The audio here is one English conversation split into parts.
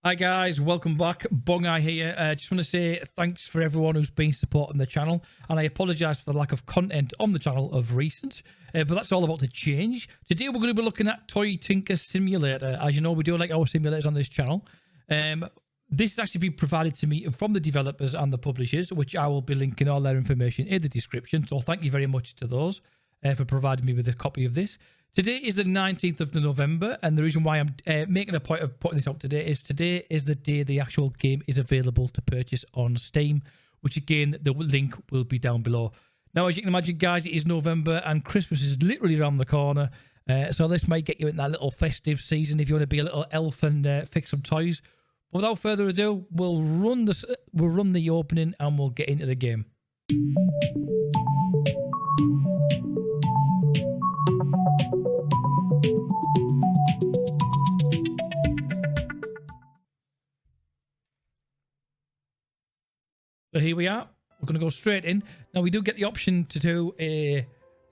Hi guys, welcome back. Bongai here. Just want to say thanks for everyone who's been supporting the channel, and I apologise for the lack of content on the channel of recent, but that's all about to change. Today we're going to be looking at Toy Tinker Simulator. As you know, we do like our simulators on this channel. This has actually been provided to me from the developers and the publishers, which I will be linking all their information in the description. So thank you very much to those for providing me with a copy of this. Today is the 19th of November, and the reason why I'm making a point of putting this out today is the day the actual game is available to purchase on Steam, which again, the link will be down below. Now, as you can imagine, guys, it is November, and Christmas is literally around the corner, so this might get you in that little festive season if you want to be a little elf and fix some toys. But without further ado, we'll run the opening, and we'll get into the game. So here we are. We're going to go straight in. Now, we do get the option to do a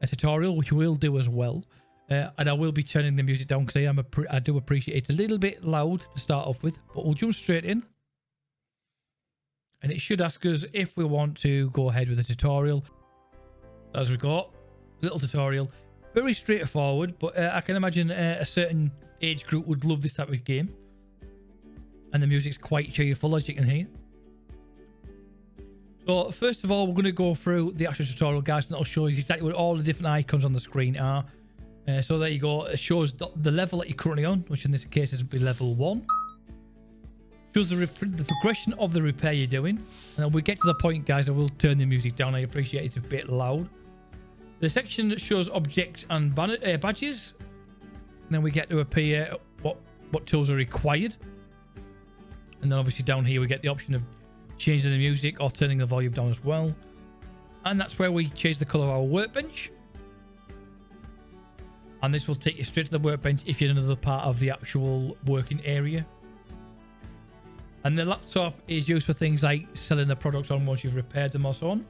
tutorial, which we'll do as well. And I will be turning the music down because I do appreciate it's a little bit loud to start off with. But we'll jump straight in. And it should ask us if we want to go ahead with the tutorial. As we got, little tutorial. Very straightforward, but I can imagine a certain age group would love this type of game. And the music's quite cheerful, as you can hear. So first of all, we're going to go through the actual tutorial, guys, and it'll show you exactly what all the different icons on the screen are. So there you go. It shows the level that you're currently on, which in this case is be level 1. Shows the progression of the repair you're doing. And then we get to the point, guys, I will turn the music down. I appreciate it's a bit loud. The section that shows objects and badges. And then we get to appear what tools are required. And then obviously down here we get the option of changing the music or turning the volume down as well. And that's where we change the color of our workbench. And this will take you straight to the workbench if you're in another part of the actual working area. And the laptop is used for things like selling the products on once you've repaired them or so on.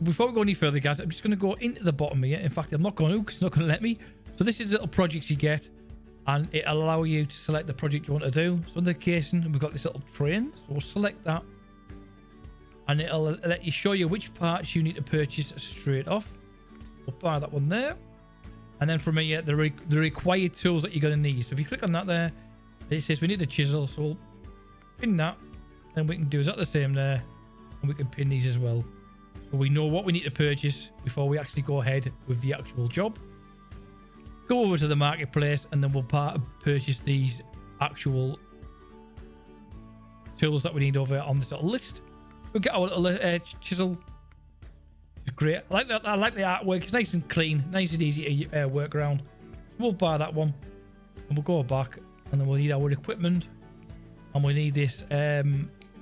Before we go any further, guys, I'm just going to go into the bottom here. In fact, I'm not going to because it's not going to let me. So this is little projects you get. And it'll allow you to select the project you want to do. So in the casing, we've got this little train. So we'll select that. And it'll let you show you which parts you need to purchase straight off. We'll buy that one there. And then from here, the required tools that you're going to need. So if you click on that there, it says we need a chisel. So we'll pin that. And we can do exactly the same there. And we can pin these as well. So we know what we need to purchase before we actually go ahead with the actual job. Go over to the marketplace, and then we'll purchase these actual tools that we need over on this little list. We'll get our little chisel. It's great. I like the artwork. It's nice and clean, nice and easy to work around. We'll buy that one, and we'll go back, and then we'll need our equipment, and we need this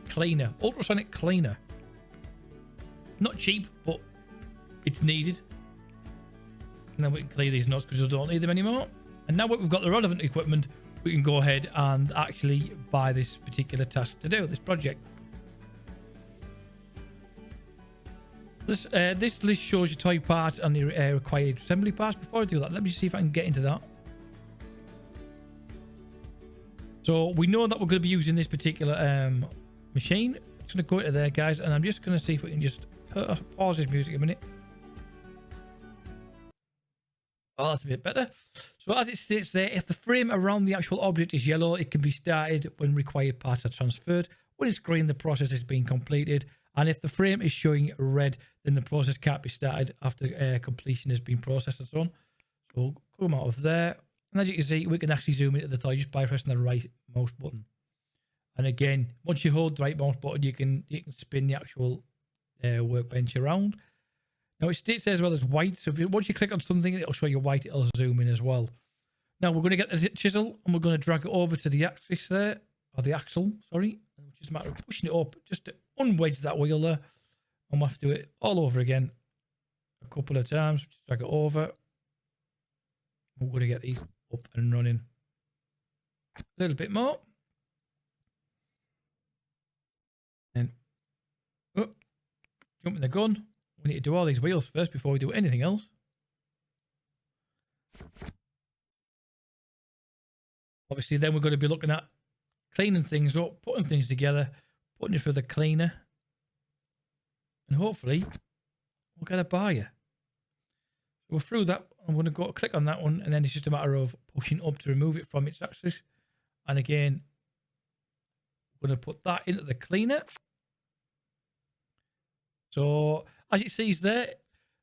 cleaner, ultrasonic cleaner. Not cheap, but it's needed. And then we can clear these nuts because we don't need them anymore. And now that we've got the relevant equipment, we can go ahead and actually buy this particular task to do, this project. This list shows your toy parts and the required assembly parts. Before I do that, let me see if I can get into that. So we know that we're going to be using this particular machine. I'm just going to go into there, guys, and I'm just going to see if we can just pause this music a minute. Oh, that's a bit better. So as it states there, if the frame around the actual object is yellow, it can be started when required parts are transferred. When it's green, the process is being completed. And if the frame is showing red, then the process can't be started after completion has been processed and so on. So we'll come out of there. And as you can see, we can actually zoom into the toy just by pressing the right mouse button. And again, once you hold the right mouse button, you can spin the actual workbench around. Now, it states there as well as white. So once you click on something, it'll show you white. It'll zoom in as well. Now, we're going to get the chisel and we're going to drag it over to the axis there. Or the axle, sorry. Which is a matter of pushing it up just to unwedge that wheel there. And we'll have to do it all over again a couple of times. Just drag it over. We're going to get these up and running a little bit more. And jumping the gun. We need to do all these wheels first before we do anything else. Obviously, then we're going to be looking at cleaning things up, putting things together, putting it through the cleaner, and hopefully we'll get a buyer. We're through that. I'm going to go click on that one, and then it's just a matter of pushing up to remove it from its axis. And again, we're going to put that into the cleaner. So as it says there,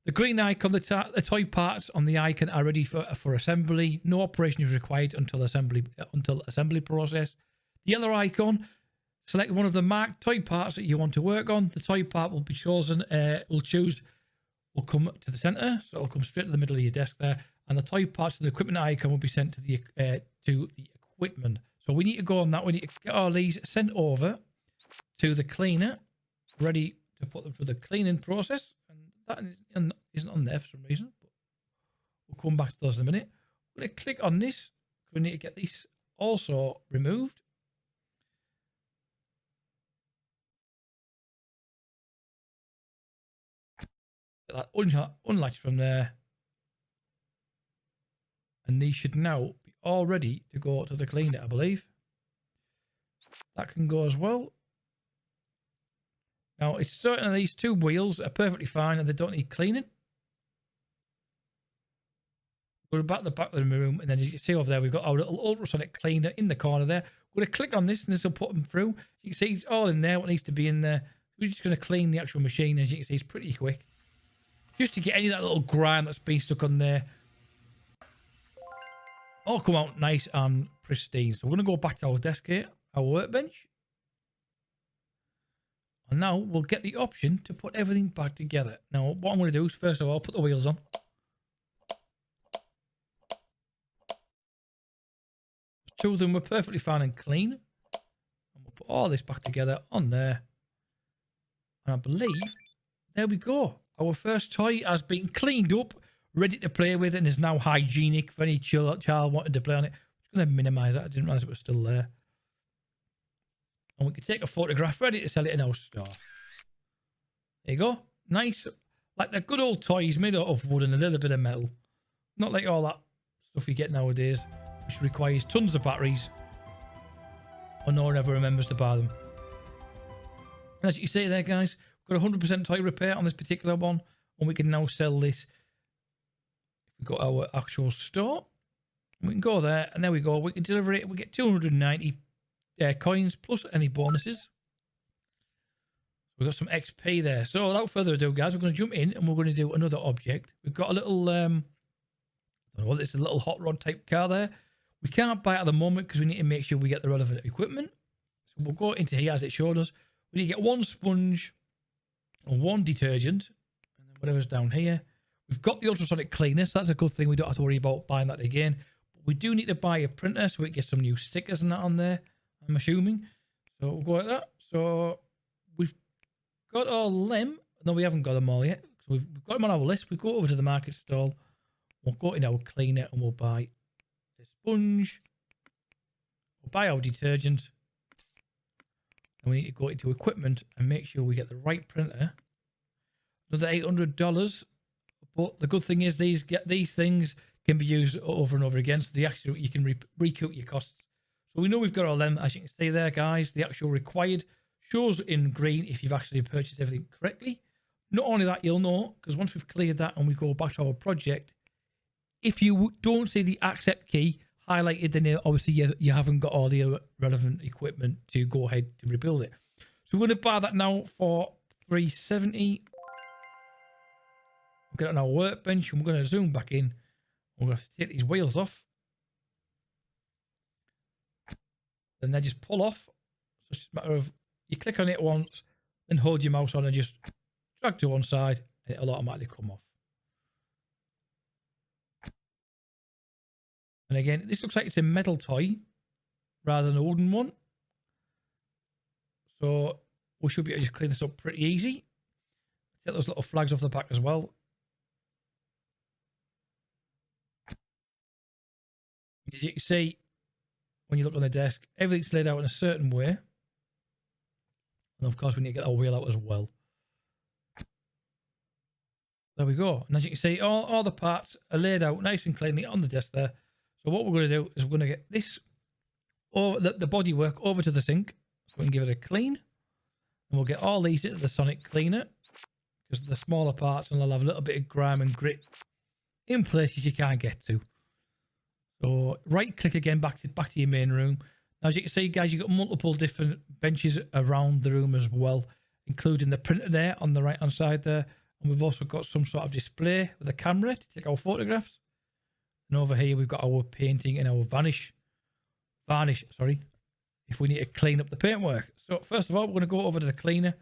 the green icon, the toy parts on the icon are ready for assembly. No operation is required until assembly process. The yellow icon, select one of the marked toy parts that you want to work on. The toy part will be chosen. Will come to the center, so it'll come straight to the middle of your desk there. And the toy parts of the equipment icon will be sent to the equipment. So we need to go on that. We need to get all these sent over to the cleaner, ready to put them through the cleaning process. And that isn't on there for some reason, but we'll come back to those in a minute. We're going to click on this. We need to get this also removed. Get that unlatched from there. And these should now be all ready to go to the cleaner, I believe. That can go as well. Now, it's certain these two wheels are perfectly fine and they don't need cleaning. Go back to the back of the room, and then as you can see over there, we've got our little ultrasonic cleaner in the corner there. We're going to click on this, and this will put them through. You can see it's all in there, what needs to be in there. We're just going to clean the actual machine. As you can see, it's pretty quick. Just to get any of that little grime that's been stuck on there. All come out nice and pristine. So we're going to go back to our desk here, our workbench. And now we'll get the option to put everything back together. Now, what I'm going to do is, first of all, put the wheels on. Two of them were perfectly fine and clean. And we'll put all this back together on there. And I believe, there we go. Our first toy has been cleaned up, ready to play with, and is now hygienic for any child wanting to play on it. I'm just going to minimize that. I didn't realize it was still there. And we can take a photograph, ready to sell it in our store. There you go. Nice. Like the good old toys made out of wood and a little bit of metal. Not like all that stuff you get nowadays, which requires tons of batteries. Or no one ever remembers to buy them. And as you can see there, guys, we've got 100% toy repair on this particular one. And we can now sell this. We've got our actual store. We can go there, and there we go. We can deliver it. We get 290 coins plus any bonuses. We've got some XP there. So without further ado, guys, we're going to jump in and we're going to do another object. We've got a little, I don't know what, it's a little hot rod type car there. We can't buy it at the moment because we need to make sure we get the relevant equipment. So we'll go into here as it showed us. We need to get one sponge and one detergent, and then whatever's down here. We've got the ultrasonic cleaner, so that's a good thing. We don't have to worry about buying that again. But we do need to buy a printer so we can get some new stickers and that on there, I'm assuming. So we'll go like that. So we've got all them. No, we haven't got them all yet. So we've got them on our list. We go over to the market stall. We'll go in our cleaner and we'll buy a sponge. We'll buy our detergent. And we need to go into equipment and make sure we get the right printer. Another $800. But the good thing is these things can be used over and over again. So the actual, you can recoup your costs. So we know we've got all them. As you can see there, guys, the actual required shows in green if you've actually purchased everything correctly. Not only that, you'll know, because once we've cleared that and we go back to our project, if you don't see the accept key highlighted, then obviously you haven't got all the relevant equipment to go ahead to rebuild it. So we're going to buy that now for $370. We'll get it on our workbench and we're going to zoom back in. We're going to take these wheels off. Then they just pull off. So it's just a matter of you click on it once, then hold your mouse on and just drag to one side, and it'll automatically come off. And again, this looks like it's a metal toy rather than a wooden one. So we should be able to just clean this up pretty easy. Take those little flags off the back as well. As you can see, when you look on the desk, everything's laid out in a certain way. And of course, we need to get our wheel out as well. There we go. And as you can see, all the parts are laid out nice and cleanly on the desk there. So what we're going to do is we're going to get this or the bodywork over to the sink. So we can give it a clean. And we'll get all these into the sonic cleaner. Because the smaller parts and they'll have a little bit of grime and grit in places you can't get to. So right click again back to your main room. Now, as you can see, guys, you've got multiple different benches around the room as well, including the printer there on the right hand side there. And we've also got some sort of display with a camera to take our photographs. And over here we've got our painting and our varnish, sorry, if we need to clean up the paintwork. So first of all, we're going to go over to the cleaner,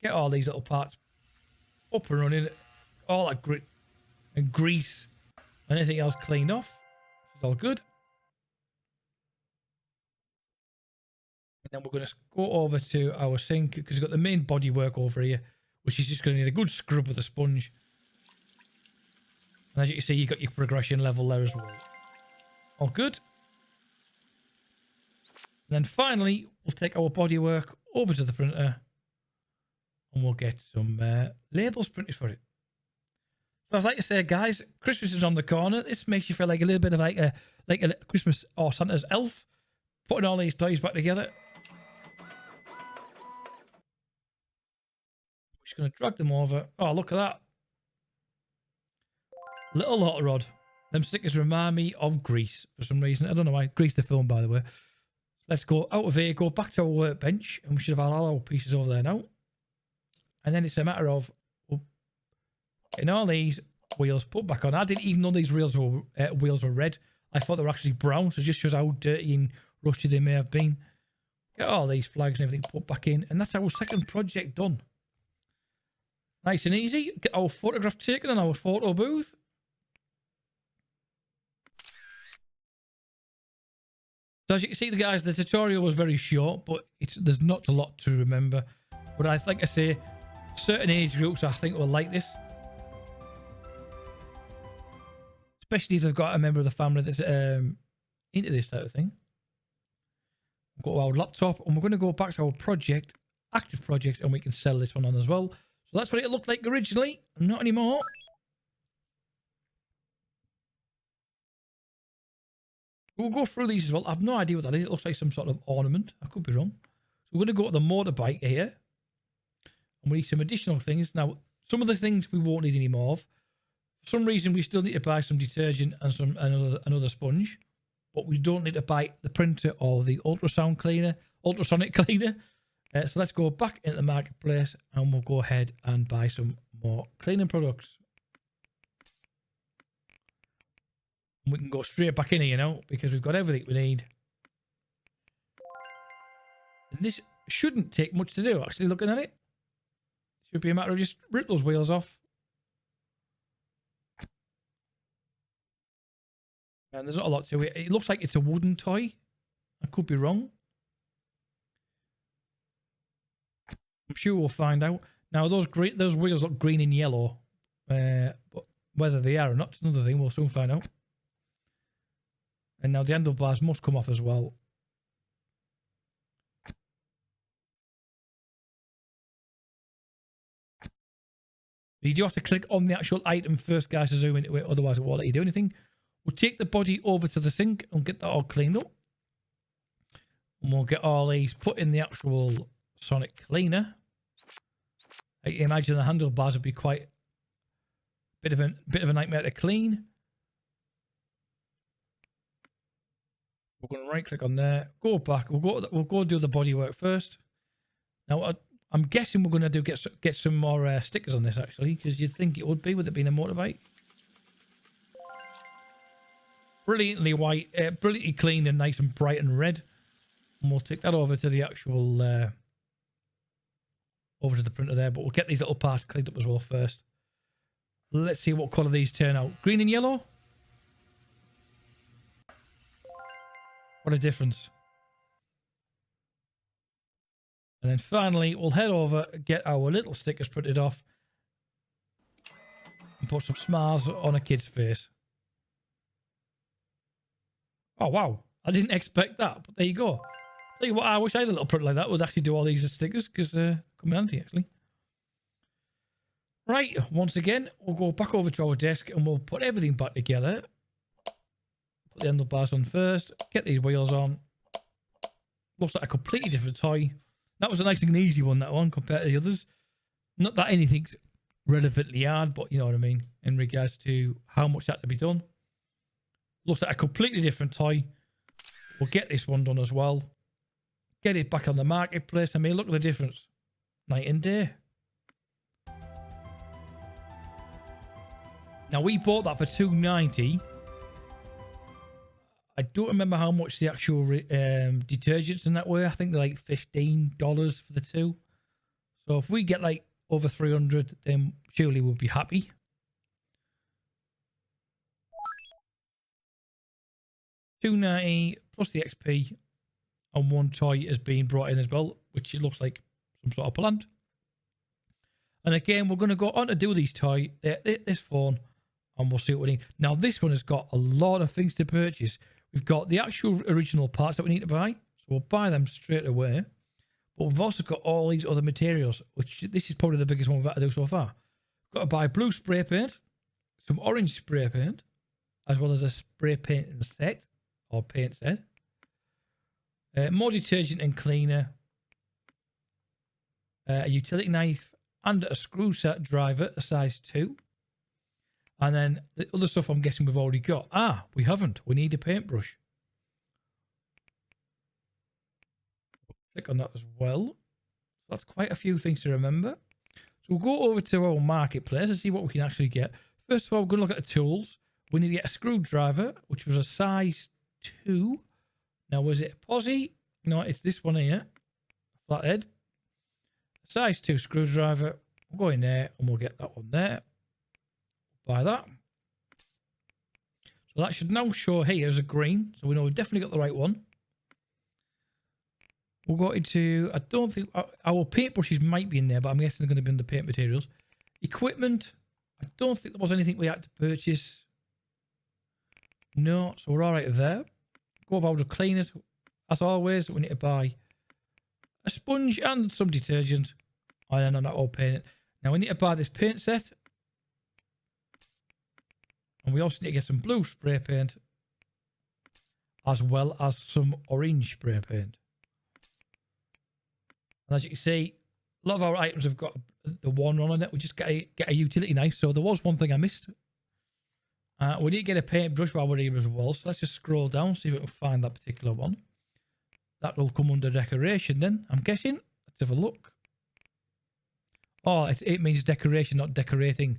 get all these little parts up and running, all that grit and grease and anything else cleaned off. It's all good. And then we're going to go over to our sink because we've got the main bodywork over here, which is just going to need a good scrub with a sponge. And as you can see, you've got your progression level there as well. All good. And then finally, we'll take our bodywork over to the printer and we'll get some labels printed for it. So as I like to say, guys, Christmas is on the corner. This makes you feel like a little bit of like a Christmas or Santa's elf, putting all these toys back together. I'm just going to drag them over. Oh, look at that. Little hot rod. Them stickers remind me of Grease for some reason. I don't know why. Grease the film, by the way. Let's go out of here, go back to our workbench, and we should have all our pieces over there now. And then it's a matter of getting all these wheels put back on. I didn't even know these wheels were red. I thought they were actually brown, so it just shows how dirty and rusty they may have been. Get all these flags and everything put back in, and that's our second project done. Nice and easy. Get our photograph taken in our photo booth. So as you can see, the guys, the tutorial was very short, but there's not a lot to remember. But I think I say certain age groups I think will like this, especially if they've got a member of the family that's into this type of thing. We've got our laptop, and we're going to go back to our project, active projects, and we can sell this one on as well. So that's what it looked like originally, not anymore. We'll go through these as well. I have no idea what that is. It looks like some sort of ornament. I could be wrong. So we're going to go to the motorbike here. And we need some additional things. Now, some of the things we won't need any more of. For some reason, we still need to buy some detergent and another sponge. But we don't need to buy the printer or the ultrasonic cleaner. So let's go back into the marketplace and we'll go ahead and buy some more cleaning products. And we can go straight back in here, you know, because we've got everything we need. And this shouldn't take much to do, actually, looking at it. Should be a matter of just rip those wheels off. And there's not a lot to it. It looks like it's a wooden toy. I could be wrong. I'm sure we'll find out. Now, those wheels look green and yellow. But whether they are or not, it's another thing. We'll soon find out. And now the handlebars must come off as well. You do have to click on the actual item first, guys, to zoom into it. Otherwise, it won't let you do anything. We'll take the body over to the sink and get that all cleaned up. And we'll get all these put in the actual sonic cleaner. I can imagine the handlebars would be quite a bit of a nightmare to clean. We're going to right click on there, go back. We'll go do the bodywork first. Now I'm guessing we're going to get some more stickers on this actually, because you'd think it would be with it being a motorbike. Brilliantly white, brilliantly clean and nice and bright and red. And we'll take that over to the actual over to the printer there, but we'll get these little parts cleaned up as well first. Let's see what colour these turn out. Green and yellow. What a difference. And then finally, we'll head over, get our little stickers printed off, and put some smiles on a kid's face. Oh, wow. I didn't expect that, but there you go. Tell you what, I wish I had a little print like that. Would actually do all these as stickers, because come in handy, actually. Right, once again, we'll go back over to our desk, and we'll put everything back together. Put the handlebars on first, get these wheels on, Looks like a completely different toy. That was a nice and easy one, that one, compared to the others. Not that anything's relevantly hard, but you know what I mean, in regards to how much had to be done. Looks like a completely different toy. We'll get this one done as well. Get it back on the marketplace. I mean, look at the difference. Night and day. Now, we bought that for $2.90. I don't remember how much the actual detergents in that were. I think they're like $15 for the two. So if we get like over 300, then surely we'll be happy. $2.90 plus the XP, and one toy is being brought in as well, which it looks like some sort of plant. And again, we're going to go on to do these toy, this phone, and we'll see what we need. Now, this one has got a lot of things to purchase. We've got the actual original parts that we need to buy, so we'll buy them straight away. But we've also got all these other materials, which this is probably the biggest one we've had to do so far. Got to buy blue spray paint, some orange spray paint, as well as a spray painting set, or paint set. More detergent and cleaner. A utility knife and a screw set driver, a size 2. And then the other stuff I'm guessing we've already got. Ah, we haven't. We need a paintbrush. Click on that as well. So that's quite a few things to remember. So we'll go over to our marketplace and see what we can actually get. First of all, we're going to look at the tools. We need to get a screwdriver, which was a size 2. Now, was it a posi? No, it's this one here. Flathead. Size 2 screwdriver. We'll go in there and we'll get that one there. Buy that. So that should now show here as a green. So we know we've definitely got the right one. We'll go into, I don't think, our paintbrushes might be in there, but I'm guessing they're going to be in the paint materials. Equipment. I don't think there was anything we had to purchase. No, so we're all right there. Go over to cleaners. As always, we need to buy a sponge and some detergent. Oh, yeah, no, not all paint. Now we need to buy this paint set. And we also need to get some blue spray paint, as well as some orange spray paint. And as you can see, a lot of our items have got the one on it. We just get a utility knife. So there was one thing I missed. We need to get a paintbrush while we're here as well. So let's just scroll down, see if we can find that particular one. That will come under decoration then, I'm guessing. Let's have a look. Oh, it means decoration, not decorating.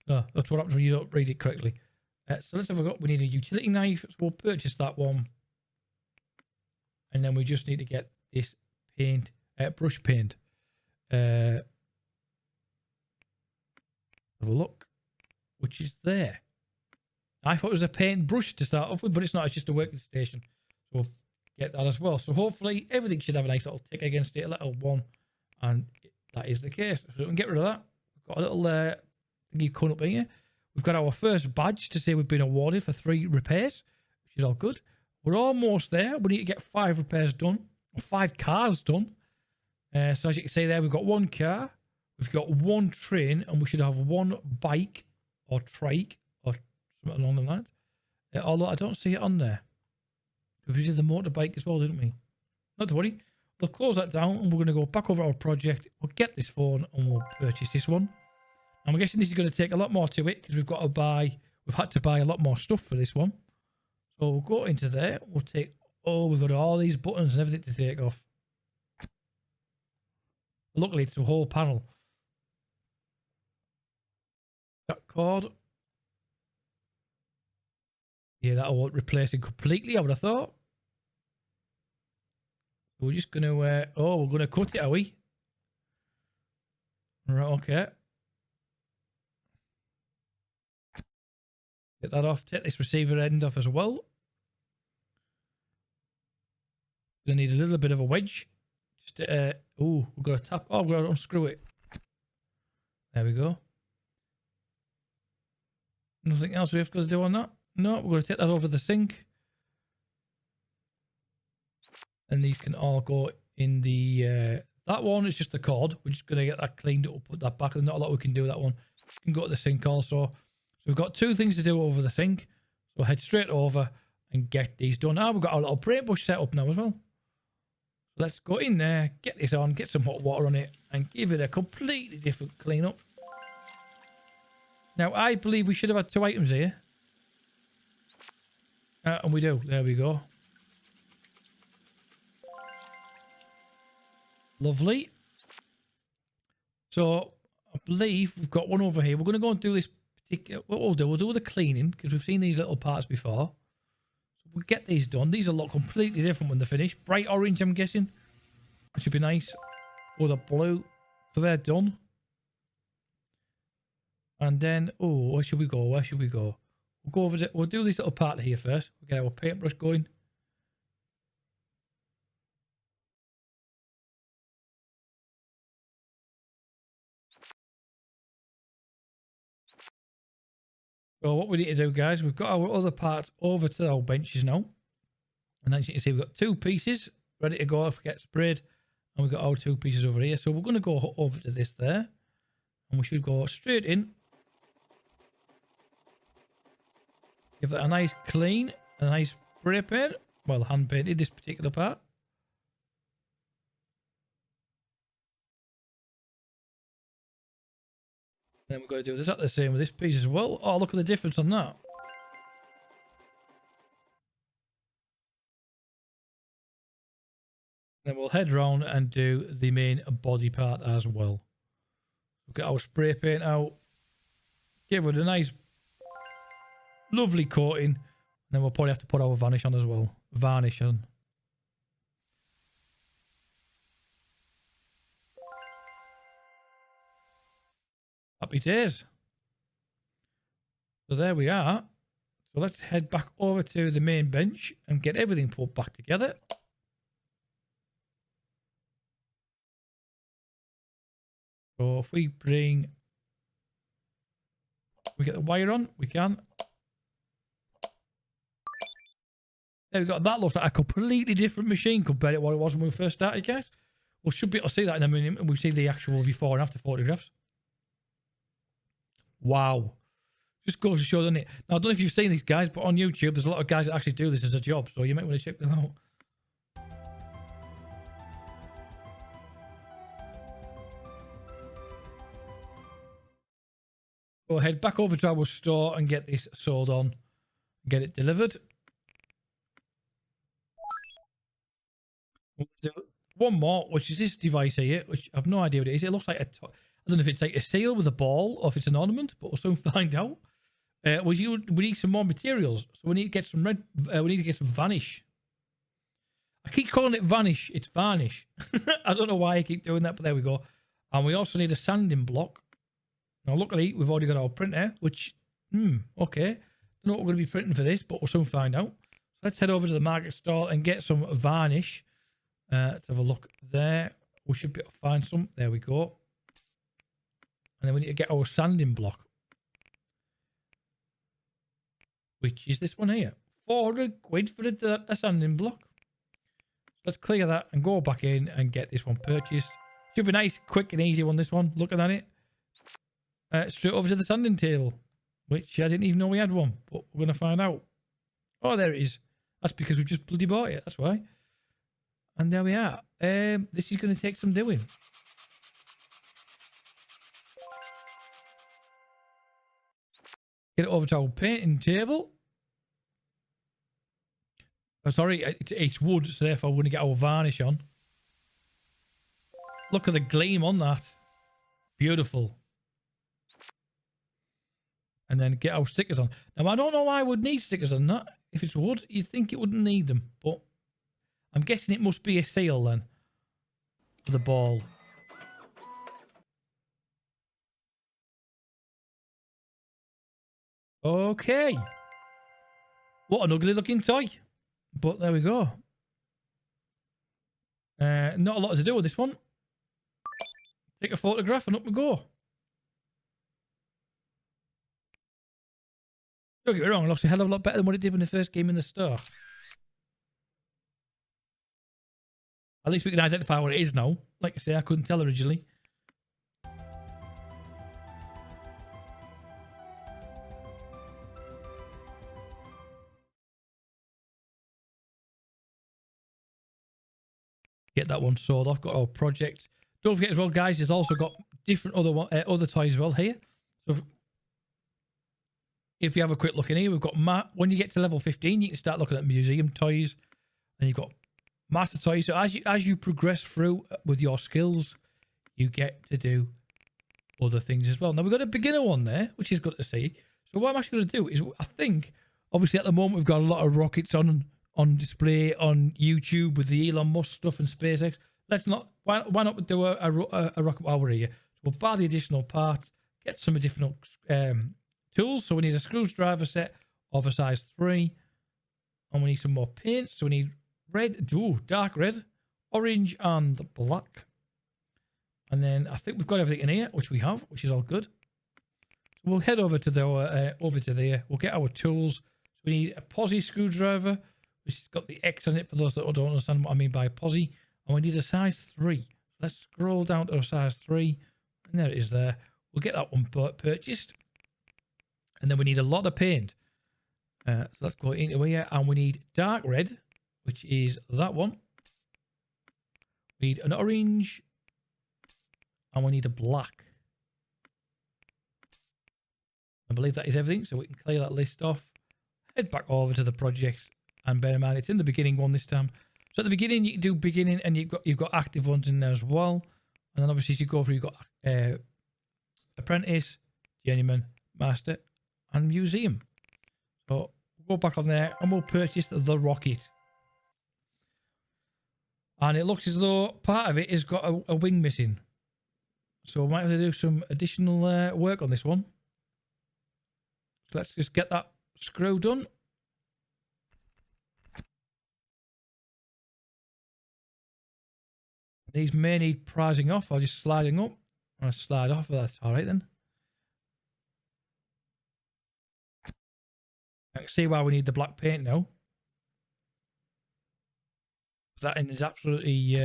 No, that's what happens when you don't read it correctly. So let's have a look. We need a utility knife. So we'll purchase that one. And then we just need to get this paint, brush paint. Have a look. Which is there. I thought it was a paint brush to start off with, but it's not. It's just a working station. So we'll get that as well. So hopefully everything should have a nice little tick against it, a little one. And that is the case. So we can get rid of that. We've got a little thingy coming up here. We've got our first badge to say we've been awarded for 3 repairs, which is all good. We're almost there. We need to get 5 repairs done, or 5 cars done. So as you can see there, we've got 1 car, we've got 1 train, and we should have 1 bike or trike or something along the lines. Although I don't see it on there. Because we did the motorbike as well, didn't we? Not to worry. We'll close that down and we're going to go back over our project. We'll get this phone and we'll purchase this one. I'm guessing this is going to take a lot more to it because we've had to buy a lot more stuff for this one. So we'll go into there. We'll take, we've got all these buttons and everything to take off. Luckily, it's a whole panel. That cord. Yeah, that won't replace it completely, I would have thought. We're just going to, we're going to cut it, are we? Right, okay. Get that off. Take this receiver end off as well. Gonna need a little bit of a wedge. Just we've got to tap. Oh, we've got to unscrew it. There we go. Nothing else we have got to do on that. No, we're going to take that over the sink. And these can all go in the that one is just the cord. We're just going to get that cleaned up, put that back. There's not a lot we can do with that one. We can go to the sink also. So we've got 2 things to do over the sink. So head straight over and get these done. We've got our little paintbrush set up now as well. Let's go in there, get this on, get some hot water on it, and give it a completely different cleanup. Now, I believe we should have had 2 items here. And we do. There we go. Lovely. So, I believe we've got one over here. We're going to go and do this particular... What we'll do the cleaning, because we've seen these little parts before. So we'll get these done. These will look completely different when they're finished. Bright orange, I'm guessing. Which would be nice. Or the blue. So they're done. And then... Oh, where should we go? Where should we go? We'll go over to... We'll do this little part here first. We'll get our paintbrush going. So what we need to do, guys, we've got our other parts over to our benches now. And as you can see, we've got 2 pieces ready to go if we get sprayed. And we've got our 2 pieces over here. So we're going to go over to this there. And we should go straight in. Give that a nice clean, a nice spray paint. Well, hand painted this particular part. Then we're going to do exactly the same with this piece as well. Oh, look at the difference on that. Then we'll head round and do the main body part as well. We'll get our spray paint out. Give it a nice, lovely coating. And then we'll probably have to put our varnish on as well. Varnish on. Happy days. So there we are. So let's head back over to the main bench and get everything put back together. So if we bring... We get the wire on, we can. There we go. That looks like a completely different machine compared to what it was when we first started, guys. We should be able to see that in a minute when we see the actual before and after photographs. Wow. Just goes to show, doesn't it? Now, I don't know if you've seen these guys, but on YouTube, there's a lot of guys that actually do this as a job, so you might want to check them out. Go ahead back over to our store and get this sold on. Get it delivered. We'll do one more, which is this device here, which I've no idea what it is. It looks like I don't know if it's like a seal with a ball or if it's an ornament, but we'll soon find out. We need some more materials, so we need to get some we need to get some vanish. I keep calling it vanish. It's varnish. I don't know why I keep doing that, but there we go. And we also need a sanding block. Now, luckily, we've already got our printer, which, okay. Don't know what we're going to be printing for this, but we'll soon find out. So let's head over to the market stall and get some varnish. Let's have a look there. We should be able to find some. There we go. And then we need to get our sanding block, which is this one here. 400 quid for a sanding block. Let's clear that and go back in and get this one purchased. Should be nice, quick and easy one, this one. Looking at it. Straight over to the sanding table, which I didn't even know we had one, but we're going to find out. Oh, there it is. That's because we just bloody bought it. That's why. And there we are. This is going to take some doing. Get it over to our painting table. Oh, sorry, it's wood, so therefore we're going to get our varnish on. Look at the gleam on that. Beautiful. And then get our stickers on. Now, I don't know why I would need stickers on that. If it's wood, you'd think it wouldn't need them. But I'm guessing it must be a seal then. For the ball. Okay. What an ugly looking toy. But there we go. Not a lot to do with this one. Take a photograph and up we go. Don't get me wrong, it looks a hell of a lot better than what it did when it first came in the store. At least we can identify what it is now. Like I say, I couldn't tell originally. Get that one sold off. Got our project. Don't forget as well, guys, there's also got different other toys as well here. So if you have a quick look in here, we've got when you get to level 15, you can start looking at museum toys, and you've got master toys. So as you progress through with your skills, you get to do other things as well. Now we've got a beginner one there, which is good to see. So what I'm actually going to do is, I think, obviously at the moment we've got a lot of rockets on display on YouTube with the Elon Musk stuff and SpaceX. Let's not, why not do a rocket while we're here? So we'll buy the additional parts, get some additional tools. So we need a screwdriver set of a size 3, and we need some more paint. So we need red, dark red, orange, and black. And then I think we've got everything in here, which we have, which is all good. So we'll head over to there. We'll get our tools. So we need a posi screwdriver, which has got the X on it for those that don't understand what I mean by posi. And we need a size 3. Let's scroll down to a size 3. And there it is there. We'll get that one purchased. And then we need a lot of paint. So let's go into here. And we need dark red, which is that one. We need an orange. And we need a black. I believe that is everything. So we can clear that list off. Head back over to the project. And bear in mind, it's in the beginning one this time. So at the beginning, you can do beginning, and you've got active ones in there as well. And then obviously, as you go through, you've got apprentice, journeyman, master, and museum. So we'll go back on there, and we'll purchase the rocket. And it looks as though part of it has got a wing missing. So we might have to do some additional work on this one. So let's just get that screw done. These may need prizing off or just sliding up. I'll slide off, but that's alright then. I can see why we need the black paint now. That is absolutely...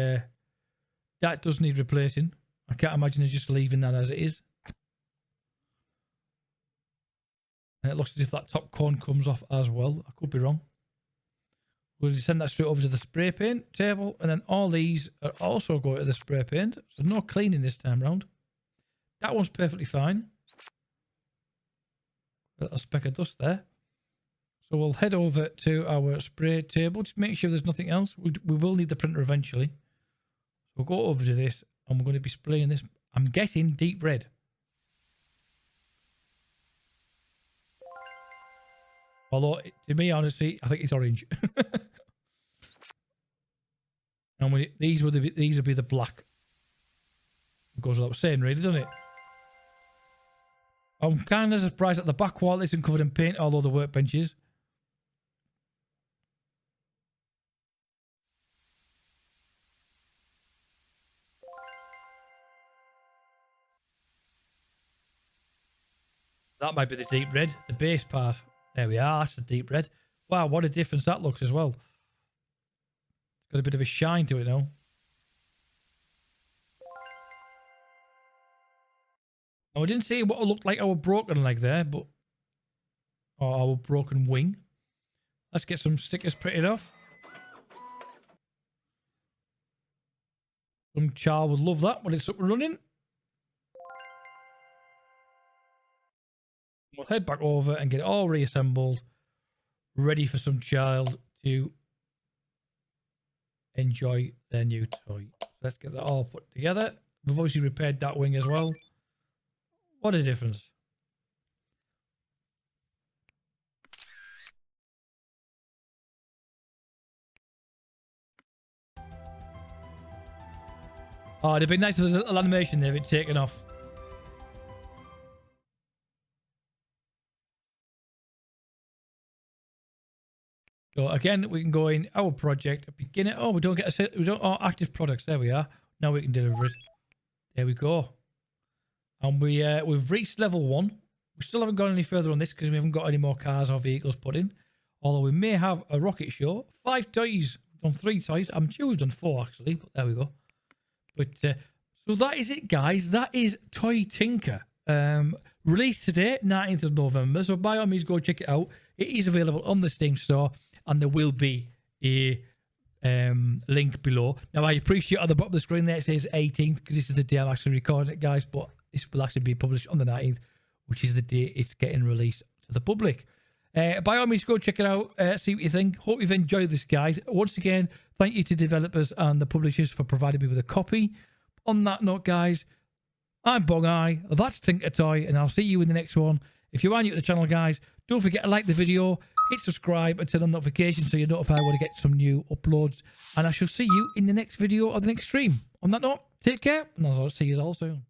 that does need replacing. I can't imagine it's just leaving that as it is. And it looks as if that top cone comes off as well. I could be wrong. We'll send that straight over to the spray paint table, and then all these are also going to the spray paint. So no cleaning this time round. That one's perfectly fine. A little speck of dust there. So we'll head over to our spray table. Just make sure there's nothing else. We will need the printer eventually. We'll go over to this, and we're going to be spraying this. I'm guessing deep red. Although, to me, honestly, I think it's orange. And these will be the black. It goes without saying, really, doesn't it? I'm kind of surprised that the back wall isn't covered in paint, although the workbenches. That might be the deep red, the base part. There we are, that's the deep red. Wow, what a difference that looks as well. It's got a bit of a shine to it now. Now, I didn't see what it looked like our broken leg there, but... or our broken wing. Let's get some stickers printed off. Some child would love that when it's up and running. We'll head back over and get it all reassembled, ready for some child to enjoy their new toy. Let's get that all put together. We've obviously repaired that wing as well. What a difference. Oh, it'd be nice if there's a little animation there, it's taken off. So again, we can go in our project, beginner. Oh, we don't get active products. There we are. Now we can deliver it. There we go. And we've reached level 1. We still haven't gone any further on this because we haven't got any more cars or vehicles put in. Although we may have a rocket show. 5 toys. We've done 3 toys. I'm sure we've done 4 actually, but there we go. But so that is it, guys. That is Toy Tinker. Released today, 19th of November. So by all means, go check it out. It is available on the Steam store. And there will be a link below. Now, I appreciate on the bottom of the screen there it says 18th because this is the day I'm actually recording it, guys. But this will actually be published on the 19th, which is the day it's getting released to the public. By all means, go check it out. See what you think. Hope you've enjoyed this, guys. Once again, thank you to developers and the publishers for providing me with a copy. On that note, guys, I'm Bong Eye. That's Tinker Toy, and I'll see you in the next one. If you are new to the channel, guys, don't forget to like the video, hit subscribe, and turn on notifications so you're notified when I get some new uploads. And I shall see you in the next video or the next stream. On that note, take care, and I'll see you all soon.